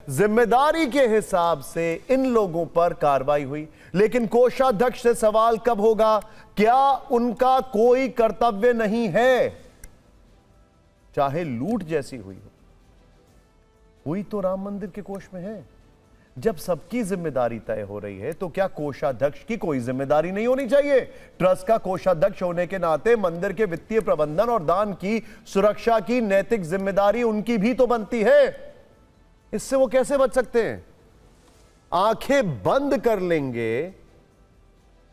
जिम्मेदारी के हिसाब से इन लोगों पर कार्रवाई हुई, लेकिन कोषाध्यक्ष से सवाल कब होगा? क्या उनका कोई कर्तव्य नहीं है? चाहे लूट जैसी हुई तो राम मंदिर के कोष में है। जब सबकी जिम्मेदारी तय हो रही है तो क्या कोषाध्यक्ष की कोई जिम्मेदारी नहीं होनी चाहिए? ट्रस्ट का कोषाध्यक्ष होने के नाते मंदिर के वित्तीय प्रबंधन और दान की सुरक्षा की नैतिक जिम्मेदारी उनकी भी तो बनती है। इससे वो कैसे बच सकते हैं? आंखें बंद कर लेंगे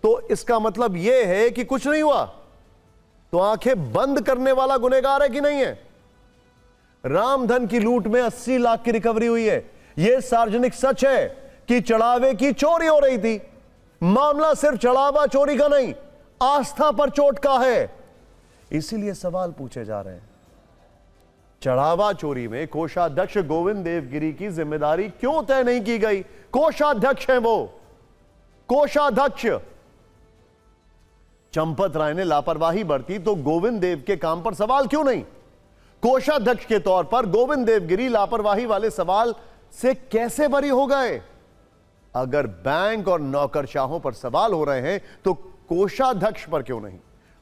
तो इसका मतलब यह है कि कुछ नहीं हुआ। तो आंखें बंद करने वाला गुनहगार है कि नहीं है? रामधन की लूट में 80 लाख की रिकवरी हुई है। यह सार्वजनिक सच है कि चढ़ावे की चोरी हो रही थी। मामला सिर्फ चढ़ावा चोरी का नहीं, आस्था पर चोट का है। इसीलिए सवाल पूछे जा रहे हैं, चढ़ावा चोरी में कोषाध्यक्ष गोविंद देवगिरी की जिम्मेदारी क्यों तय नहीं की गई? कोषाध्यक्ष है वो, कोषाध्यक्ष। चंपत राय ने लापरवाही बरती तो गोविंद देव के काम पर सवाल क्यों नहीं? कोषाध्यक्ष के तौर पर गोविंद देवगिरी लापरवाही वाले सवाल से कैसे बरी हो गए? अगर बैंक और नौकरशाहों पर सवाल हो रहे हैं तो कोषाध्यक्ष पर क्यों नहीं?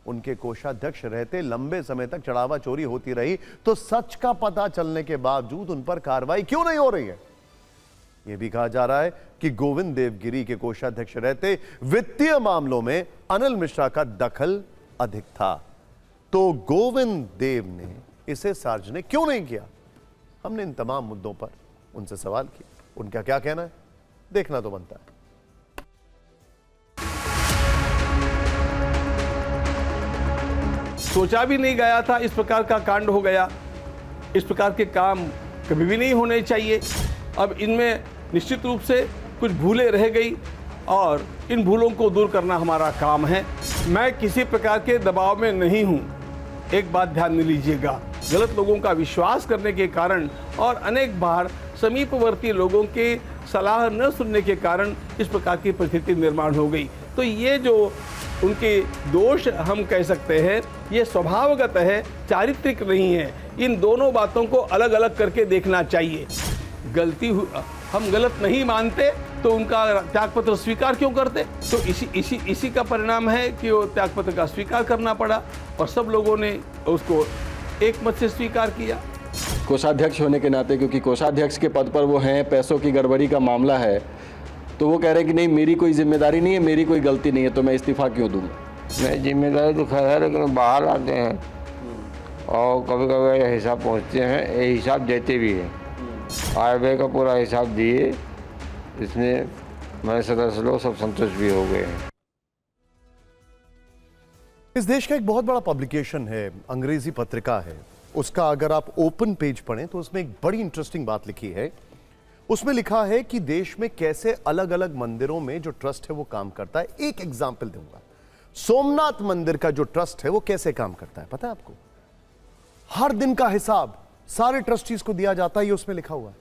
उनके कोषाध्यक्ष रहते लंबे समय तक चढ़ावा चोरी होती रही तो सच का पता चलने के बावजूद उन पर कार्रवाई क्यों नहीं हो रही है? यह भी कहा जा रहा है कि गोविंद देवगिरी के कोषाध्यक्ष रहते वित्तीय मामलों में अनिल मिश्रा का दखल अधिक था। तो गोविंद देव ने इसे सार्वजनिक क्यों नहीं किया? हमने इन तमाम मुद्दों पर उनसे सवाल किया। उनका क्या कहना है देखना तो बनता है। सोचा भी नहीं गया था इस प्रकार का कांड हो गया। इस प्रकार के काम कभी भी नहीं होने चाहिए। अब इनमें निश्चित रूप से कुछ भूलें रह गई और इन भूलों को दूर करना हमारा काम है। मैं किसी प्रकार के दबाव में नहीं हूं। एक बात ध्यान में लीजिएगा, गलत लोगों का विश्वास करने के कारण और अनेक बार समीपवर्ती लोगों के सलाह न सुनने के कारण इस प्रकार की परिस्थिति निर्माण हो गई। तो ये जो उनके दोष हम कह सकते हैं, ये स्वभावगत है, चारित्रिक नहीं है। इन दोनों बातों को अलग अलग करके देखना चाहिए। गलती हम गलत नहीं मानते तो उनका त्यागपत्र स्वीकार क्यों करते? तो इसी का परिणाम है कि वो त्यागपत्र का स्वीकार करना पड़ा और सब लोगों ने उसको एक मत से स्वीकार किया। कोषाध्यक्ष होने के नाते, क्योंकि कोषाध्यक्ष के पद पर वो हैं, पैसों की गड़बड़ी का मामला है, तो वो कह रहे हैं कि नहीं मेरी कोई जिम्मेदारी नहीं है, मेरी कोई गलती नहीं है, तो मैं इस्तीफा क्यों दूँ? नहीं, जिम्मेदारी तो खैर है, लेकिन बाहर आते हैं और कभी कभी ये हिसाब पहुँचते हैं, ये हिसाब देते भी हैं। आय व्यय का पूरा हिसाब दिए, इसमें हमारे सदस्य लोग सब संतुष्ट भी हो गए हैं। इस देश का एक बहुत बड़ा पब्लिकेशन है, अंग्रेजी पत्रिका है, उसका अगर आप ओपन पेज पढ़ें तो उसमें एक बड़ी इंटरेस्टिंग बात लिखी है। उसमें लिखा है कि देश में कैसे अलग अलग मंदिरों में जो ट्रस्ट है वो काम करता है। एक एग्जाम्पल दूंगा, सोमनाथ मंदिर का जो ट्रस्ट है वो कैसे काम करता है पता है आपको? हर दिन का हिसाब सारे ट्रस्टीज को दिया जाता है, ये उसमें लिखा हुआ है।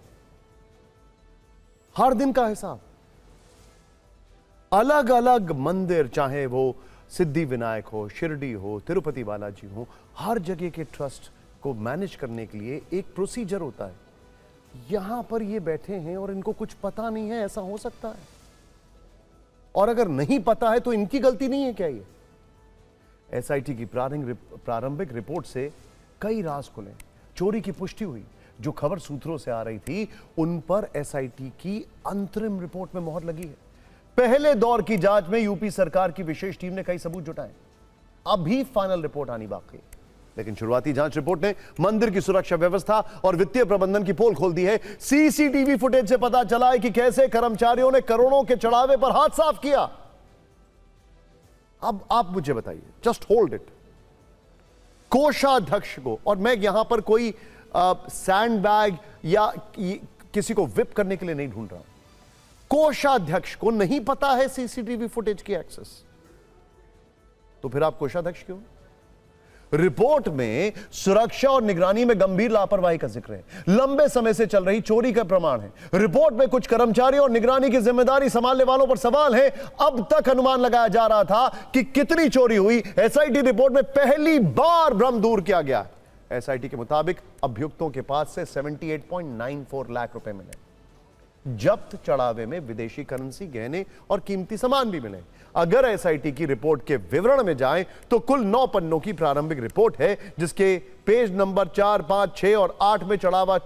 हर दिन का हिसाब, अलग अलग मंदिर, चाहे वो सिद्धि विनायक हो, शिरडी हो, तिरुपति बालाजी हो, हर जगह के ट्रस्ट को मैनेज करने के लिए एक प्रोसीजर होता है। यहां पर ये बैठे हैं और इनको कुछ पता नहीं है, ऐसा हो सकता है? और अगर नहीं पता है तो इनकी गलती नहीं है क्या? ये एसआईटी की प्रारंभिक रिपोर्ट से कई राज खुले, चोरी की पुष्टि हुई। जो खबर सूत्रों से आ रही थी उन पर एसआईटी की अंतरिम रिपोर्ट में मोहर लगी है। पहले दौर की जांच में यूपी सरकार की विशेष टीम ने कई सबूत जुटाए, अभी फाइनल रिपोर्ट आनी बाकी है। लेकिन शुरुआती जांच रिपोर्ट ने मंदिर की सुरक्षा व्यवस्था और वित्तीय प्रबंधन की पोल खोल दी है। सीसीटीवी फुटेज से पता चला है कि कैसे कर्मचारियों ने करोड़ों के चढ़ावे पर हाथ साफ किया। अब आप मुझे बताइए, जस्ट होल्ड इट, कोषाध्यक्ष को, और मैं यहां पर कोई सैंडबैग या किसी को विप करने के लिए नहीं ढूंढ रहा, कोषाध्यक्ष को नहीं पता है सीसीटीवी फुटेज की एक्सेस, तो फिर आप कोषाध्यक्ष क्यों? रिपोर्ट में सुरक्षा और निगरानी में गंभीर लापरवाही का जिक्र है, लंबे समय से चल रही चोरी का प्रमाण है। रिपोर्ट में कुछ कर्मचारियों और निगरानी की जिम्मेदारी संभालने वालों पर सवाल है। अब तक अनुमान लगाया जा रहा था कि कितनी चोरी हुई, एसआईटी रिपोर्ट में पहली बार भ्रम दूर किया गया। एसआईटी के मुताबिक अभियुक्तों के पास से 78.94 लाख रुपए मिले। जब्त चढ़ावे में विदेशी करेंसी, गहने और कीमती सामान भी मिले। अगर एसआईटी की रिपोर्ट के विवरण में जाएं तो कुल 9 पन्नों की प्रारंभिक रिपोर्ट है, जिसके पेज नंबर 4, 5, 6 और 8 में चढ़ावा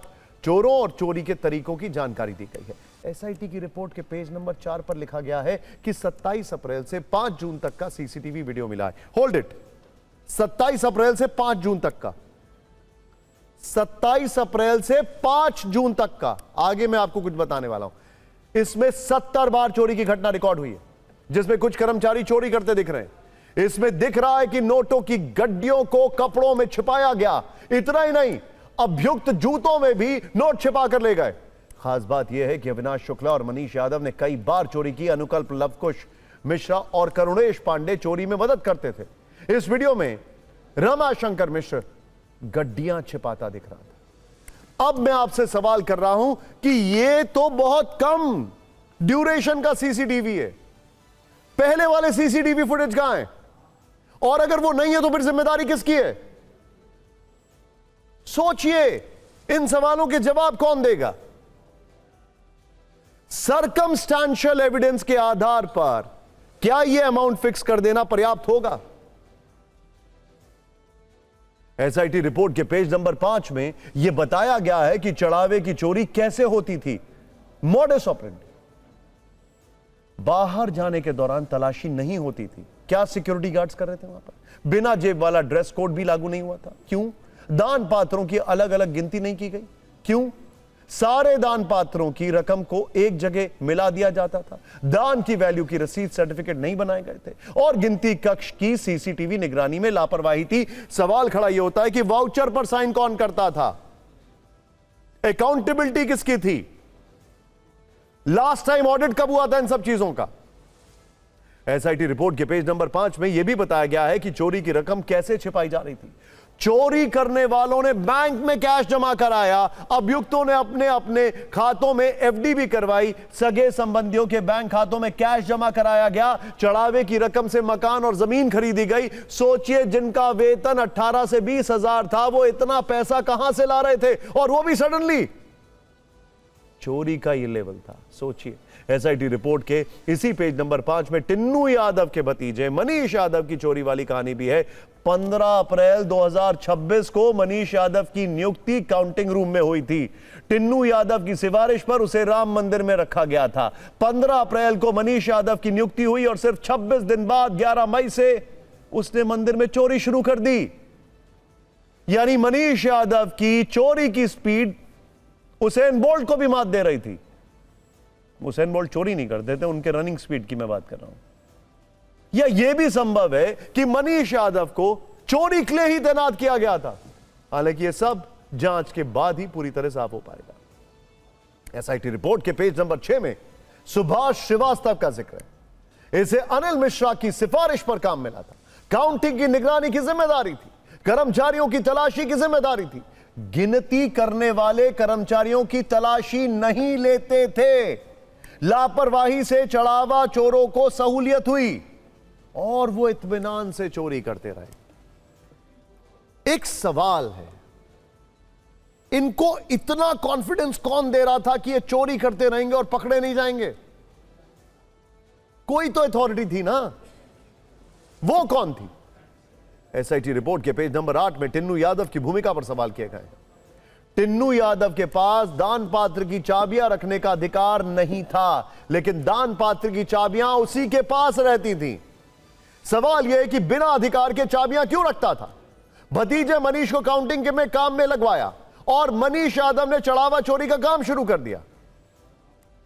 चोरों और चोरी के तरीकों की जानकारी दी गई है। एसआईटी की रिपोर्ट के पेज नंबर 4 पर लिखा गया है कि 27 अप्रैल से 5 जून तक का सीसीटीवी वीडियो मिला है। होल्ड इट, 27 अप्रैल से 5 जून तक का, 27 अप्रैल से 5 जून तक का, आगे मैं आपको कुछ बताने वाला हूं। इसमें 70 बार चोरी की घटना रिकॉर्ड हुई है, जिसमें कुछ कर्मचारी चोरी करते दिख रहे हैं। इसमें दिख रहा है कि नोटों की गड्डियों को कपड़ों में छिपाया गया। इतना ही नहीं, अभियुक्त जूतों में भी नोट छिपा कर ले गए। खास बात यह है कि अविनाश शुक्ला और मनीष यादव ने कई बार चोरी की। अनुकल्प, लवकुश मिश्रा और करुणेश पांडे चोरी में मदद करते थे। इस वीडियो में रमाशंकर मिश्र गड्डियां छिपाता दिख रहा था। अब मैं आपसे सवाल कर रहा हूं कि यह तो बहुत कम ड्यूरेशन का सीसीटीवी है, पहले वाले सीसीटीवी फुटेज कहां है? और अगर वो नहीं है तो फिर जिम्मेदारी किसकी है? सोचिए, इन सवालों के जवाब कौन देगा? सर्कमस्टेंशियल एविडेंस के आधार पर क्या यह अमाउंट फिक्स कर देना पर्याप्त होगा? एसआईटी रिपोर्ट के पेज नंबर 5 में यह बताया गया है कि चढ़ावे की चोरी कैसे होती थी। मॉडस ऑपरेंडी, बाहर जाने के दौरान तलाशी नहीं होती थी। क्या सिक्योरिटी गार्ड्स कर रहे थे वहां पर? बिना जेब वाला ड्रेस कोड भी लागू नहीं हुआ था। क्यों? दान पात्रों की अलग अलग गिनती नहीं की गई। क्यों? सारे दान पात्रों की रकम को एक जगह मिला दिया जाता था। दान की वैल्यू की रसीद, सर्टिफिकेट नहीं बनाए गए थे और गिनती कक्ष की सीसीटीवी निगरानी में लापरवाही थी। सवाल खड़ा यह होता है कि वाउचर पर साइन कौन करता था? अकाउंटेबिलिटी किसकी थी? लास्ट टाइम ऑडिट कब हुआ था इन सब चीजों का? एसआईटी रिपोर्ट के पेज नंबर 5 में यह भी बताया गया है कि चोरी की रकम कैसे छिपाई जा रही थी। चोरी करने वालों ने बैंक में कैश जमा कराया, अभियुक्तों ने अपने अपने खातों में एफडी भी करवाई, सगे संबंधियों के बैंक खातों में कैश जमा कराया गया, चढ़ावे की रकम से मकान और जमीन खरीदी गई। सोचिए, जिनका वेतन 18 से 20 हजार था, वो इतना पैसा कहां से ला रहे थे? और वो भी सडनली। चोरी का ये लेवल था। सोचिए, एसआईटी रिपोर्ट के इसी पेज नंबर 5 में टिन्नू यादव के भतीजे मनीष यादव की चोरी वाली कहानी भी है। 15 अप्रैल 2026 को मनीष यादव की नियुक्ति काउंटिंग रूम में हुई थी। टिन्नू यादव की सिफारिश पर उसे राम मंदिर में रखा गया था। 15 अप्रैल को मनीष यादव की नियुक्ति हुई और सिर्फ 26 दिन बाद 11 मई से उसने मंदिर में चोरी शुरू कर दी। यानी मनीष यादव की चोरी की स्पीड उसेन बोल्ट को भी मात दे रही थी। उसेन बोल्ट चोरी नहीं करते थे, उनके रनिंग स्पीड की मैं बात कर रहा हूं। या यह भी संभव है कि मनीष यादव को चोरी के लिए ही तैनात किया गया था। हालांकि यह सब जांच के बाद ही पूरी तरह साफ हो पाएगा। एसआईटी रिपोर्ट के पेज नंबर 6 में सुभाष श्रीवास्तव का जिक्र है। इसे अनिल मिश्रा की सिफारिश पर काम मिला था। काउंटिंग की निगरानी की जिम्मेदारी थी, कर्मचारियों की तलाशी की जिम्मेदारी थी। गिनती करने वाले कर्मचारियों की तलाशी नहीं लेते थे। लापरवाही से चढ़ावा चोरों को सहूलियत हुई और वो इत्मीनान से चोरी करते रहे। एक सवाल है, इनको इतना कॉन्फिडेंस कौन दे रहा था कि ये चोरी करते रहेंगे और पकड़े नहीं जाएंगे? कोई तो अथॉरिटी थी ना, वो कौन थी? एसआईटी रिपोर्ट के पेज नंबर 8 में टिन्नू यादव की भूमिका पर सवाल किए गए। टिन्नू यादव के पास दान पात्र की चाबियां रखने का अधिकार नहीं था, लेकिन दान पात्र की चाबियां उसी के पास रहती थी। सवाल यह है कि बिना अधिकार के चाबियां क्यों रखता था? भतीजे मनीष को काउंटिंग के में काम में लगवाया और मनीष यादव ने चढ़ावा चोरी का काम शुरू कर दिया।